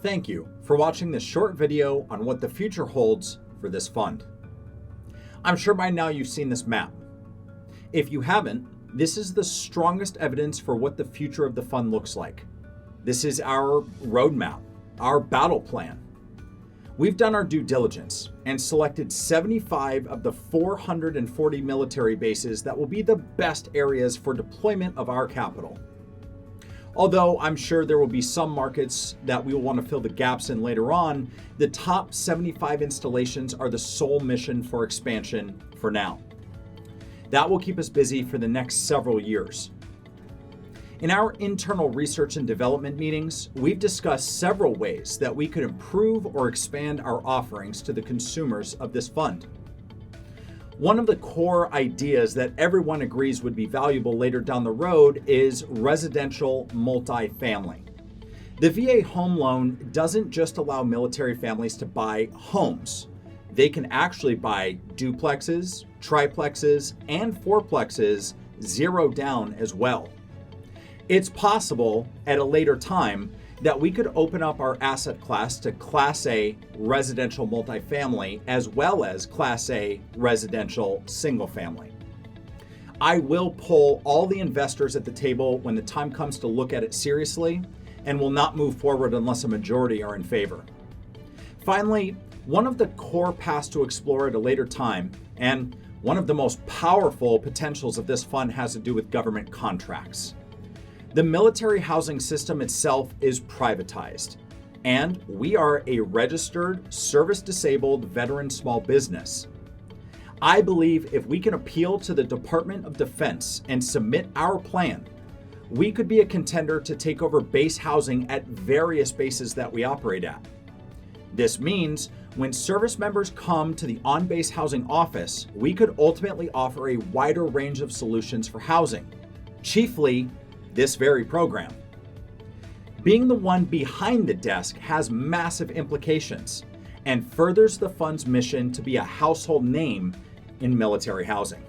Thank you for watching this short video on what the future holds for this fund. I'm sure by now you've seen this map. If you haven't, this is the strongest evidence for what the future of the fund looks like. This is our roadmap, our battle plan. We've done our due diligence and selected 75 of the 440 military bases that will be the best areas for deployment of our capital. Although I'm sure there will be some markets that we will want to fill the gaps in later on, the top 75 installations are the sole mission for expansion for now. That will keep us busy for the next several years. In our internal research and development meetings, we've discussed several ways that we could improve or expand our offerings to the consumers of this fund. One of the core ideas that everyone agrees would be valuable later down the road is residential multifamily. The VA home loan doesn't just allow military families to buy homes. They can actually buy duplexes, triplexes, and fourplexes zero down as well. It's possible at a later time that we could open up our asset class to Class A residential multifamily as well as Class A residential single family. I will poll all the investors at the table when the time comes to look at it seriously and will not move forward unless a majority are in favor. Finally, one of the core paths to explore at a later time, and one of the most powerful potentials of this fund, has to do with government contracts. The military housing system itself is privatized, and we are a registered, service-disabled veteran small business. I believe if we can appeal to the Department of Defense and submit our plan, we could be a contender to take over base housing at various bases that we operate at. This means when service members come to the on-base housing office, we could ultimately offer a wider range of solutions for housing, chiefly this very program. Being the one behind the desk has massive implications and furthers the fund's mission to be a household name in military housing.